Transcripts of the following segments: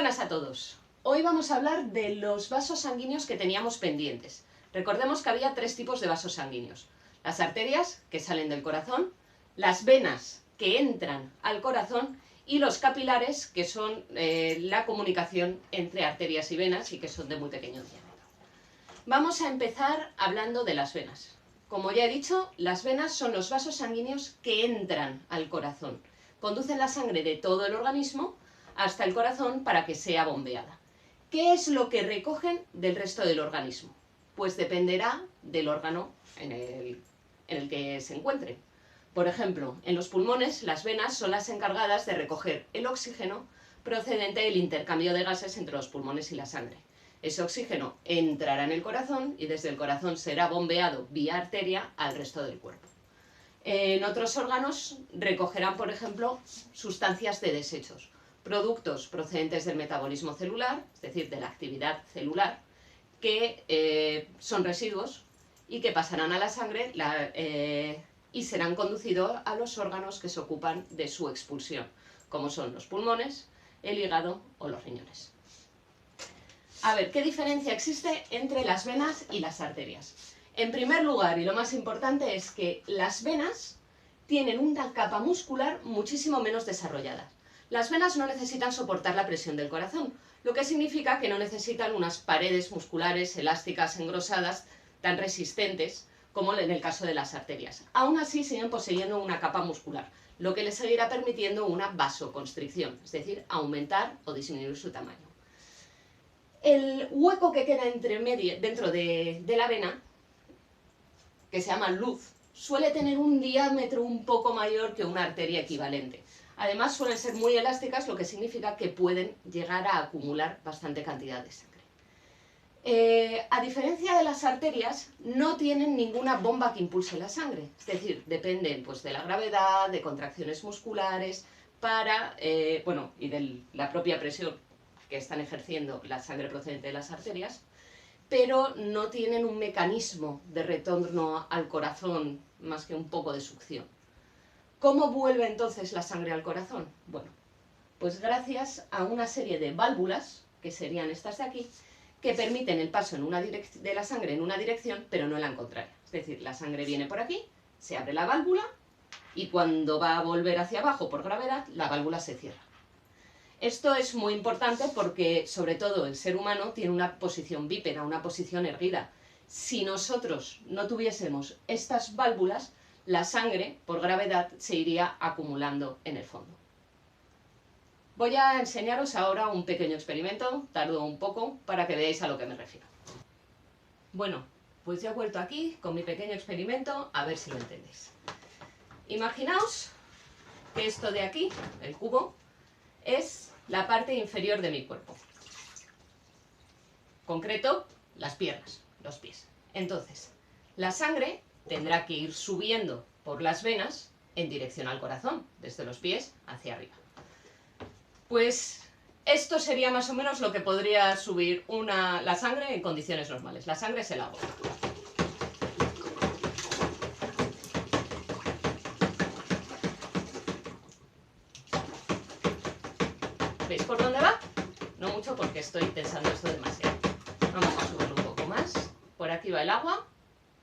buenas a todos. Hoy vamos a hablar de los vasos sanguíneos que teníamos pendientes. Recordemos que había tres tipos de vasos sanguíneos. Las arterias, que salen del corazón, las venas, que entran al corazón, y los capilares, que son la comunicación entre arterias y venas y que son de muy pequeño diámetro. Vamos a empezar hablando de las venas. Como ya he dicho, las venas son los vasos sanguíneos que entran al corazón. Conducen la sangre de todo el organismo hasta el corazón para que sea bombeada. ¿Qué es lo que recogen del resto del organismo? Pues dependerá del órgano en el que se encuentre. Por ejemplo, en los pulmones, las venas son las encargadas de recoger el oxígeno procedente del intercambio de gases entre los pulmones y la sangre. Ese oxígeno entrará en el corazón y desde el corazón será bombeado vía arteria al resto del cuerpo. En otros órganos recogerán, por ejemplo, sustancias de desechos, productos procedentes del metabolismo celular, es decir, de la actividad celular, que son residuos y que pasarán a la sangre y serán conducidos a los órganos que se ocupan de su expulsión, como son los pulmones, el hígado o los riñones. A ver, ¿qué diferencia existe entre las venas y las arterias? En primer lugar, y lo más importante, es que las venas tienen una capa muscular muchísimo menos desarrollada. Las venas no necesitan soportar la presión del corazón, lo que significa que no necesitan unas paredes musculares elásticas engrosadas tan resistentes como en el caso de las arterias. Aún así siguen poseyendo una capa muscular, lo que les seguirá permitiendo una vasoconstricción, es decir, aumentar o disminuir su tamaño. El hueco que queda dentro de la vena, que se llama luz, suele tener un diámetro un poco mayor que una arteria equivalente. Además suelen ser muy elásticas, lo que significa que pueden llegar a acumular bastante cantidad de sangre. A diferencia de las arterias, no tienen ninguna bomba que impulse la sangre, es decir, dependen pues, de la gravedad, de contracciones musculares, y de la propia presión que están ejerciendo la sangre procedente de las arterias, pero no tienen un mecanismo de retorno al corazón más que un poco de succión. ¿Cómo vuelve entonces la sangre al corazón? Bueno, pues gracias a una serie de válvulas, que serían estas de aquí, que permiten el paso de la sangre en una dirección, pero no en la contraria. Es decir, la sangre viene por aquí, se abre la válvula, y cuando va a volver hacia abajo por gravedad, la válvula se cierra. Esto es muy importante porque, sobre todo, el ser humano tiene una posición bípeda, una posición erguida. Si nosotros no tuviésemos estas válvulas, la sangre, por gravedad, se iría acumulando en el fondo. Voy a enseñaros ahora un pequeño experimento, tardo un poco, para que veáis a lo que me refiero. Bueno, pues ya he vuelto aquí con mi pequeño experimento, a ver si lo entendéis. Imaginaos que esto de aquí, el cubo, es la parte inferior de mi cuerpo. En concreto, las piernas, los pies. Entonces, la sangre tendrá que ir subiendo por las venas en dirección al corazón, desde los pies hacia arriba. Pues esto sería más o menos lo que podría subir la sangre en condiciones normales. La sangre es el agua. ¿Veis por dónde va? No mucho porque estoy tensando esto demasiado. Vamos a subirlo un poco más. Por aquí va el agua.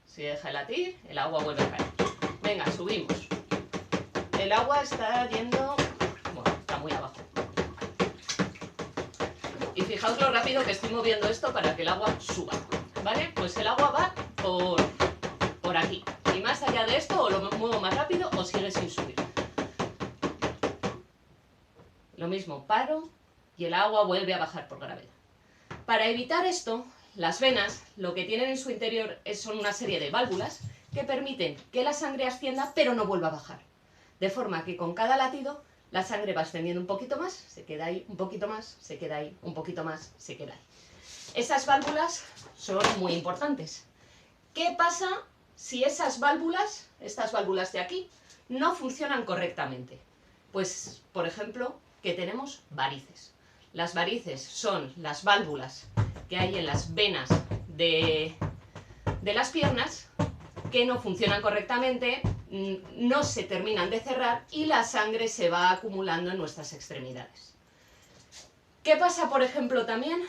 Si deja de latir, el agua vuelve a caer. Venga, subimos. El agua está yendo... Bueno, está muy abajo. Y fijaos lo rápido que estoy moviendo esto para que el agua suba. ¿Vale? Pues el agua va por aquí. Y más allá de esto, o lo muevo más rápido o sigue sin subir. Lo mismo, paro y el agua vuelve a bajar por gravedad. Para evitar esto, las venas lo que tienen en su interior son una serie de válvulas que permiten que la sangre ascienda pero no vuelva a bajar. De forma que con cada latido la sangre va ascendiendo un poquito más, se queda ahí, un poquito más, se queda ahí, un poquito más, se queda ahí. Esas válvulas son muy importantes. ¿Qué pasa si esas válvulas, estas válvulas de aquí, no funcionan correctamente? Pues, por ejemplo, que tenemos varices. Las varices son las válvulas que hay en las venas de las piernas que no funcionan correctamente, no se terminan de cerrar y la sangre se va acumulando en nuestras extremidades. ¿Qué pasa, por ejemplo, también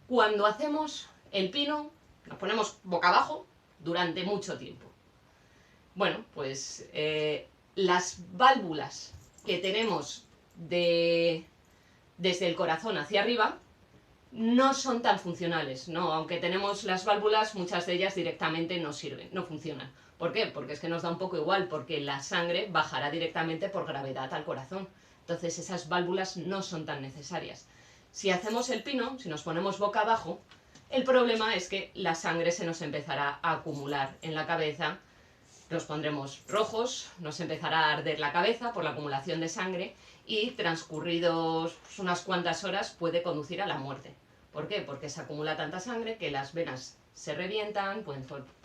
cuando hacemos el pino, nos ponemos boca abajo durante mucho tiempo? Bueno, pues las válvulas que tenemos desde el corazón hacia arriba no son tan funcionales, ¿no? Aunque tenemos las válvulas, muchas de ellas directamente no sirven, no funcionan. ¿Por qué? Porque es que nos da un poco igual, porque la sangre bajará directamente por gravedad al corazón. Entonces esas válvulas no son tan necesarias. Si hacemos el pino, si nos ponemos boca abajo, el problema es que la sangre se nos empezará a acumular en la cabeza, nos pondremos rojos, nos empezará a arder la cabeza por la acumulación de sangre y transcurridos unas cuantas horas puede conducir a la muerte. ¿Por qué? Porque se acumula tanta sangre que las venas se revientan, pueden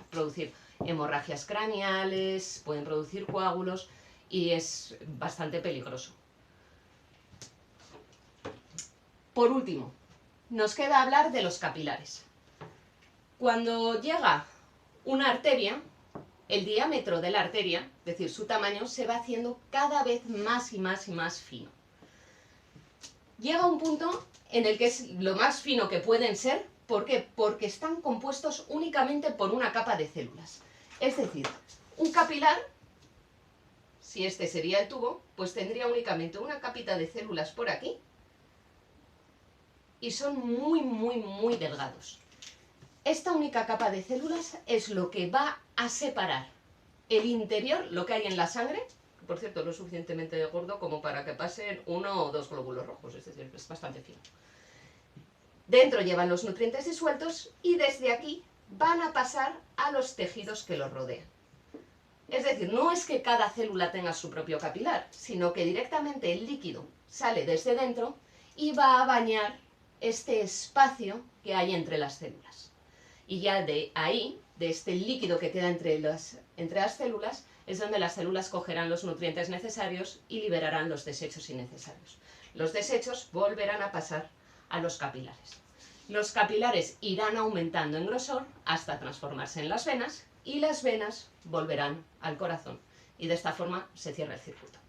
producir hemorragias craneales, pueden producir coágulos y es bastante peligroso. Por último, nos queda hablar de los capilares. Cuando llega una arteria, el diámetro de la arteria, es decir, su tamaño, se va haciendo cada vez más y más y más fino. Llega un punto en el que es lo más fino que pueden ser. ¿Por qué? Porque están compuestos únicamente por una capa de células. Es decir, un capilar, si este sería el tubo, pues tendría únicamente una capita de células por aquí y son muy, muy, muy delgados. Esta única capa de células es lo que va a separar el interior, lo que hay en la sangre, que por cierto no es suficientemente gordo como para que pasen 1 o 2 glóbulos rojos, es decir, es bastante fino. Dentro llevan los nutrientes disueltos y desde aquí van a pasar a los tejidos que los rodean. Es decir, no es que cada célula tenga su propio capilar, sino que directamente el líquido sale desde dentro y va a bañar este espacio que hay entre las células. Y ya de ahí, de este líquido que queda entre las células, es donde las células cogerán los nutrientes necesarios y liberarán los desechos innecesarios. Los desechos volverán a pasar a los capilares. Los capilares irán aumentando en grosor hasta transformarse en las venas y las venas volverán al corazón. Y de esta forma se cierra el circuito.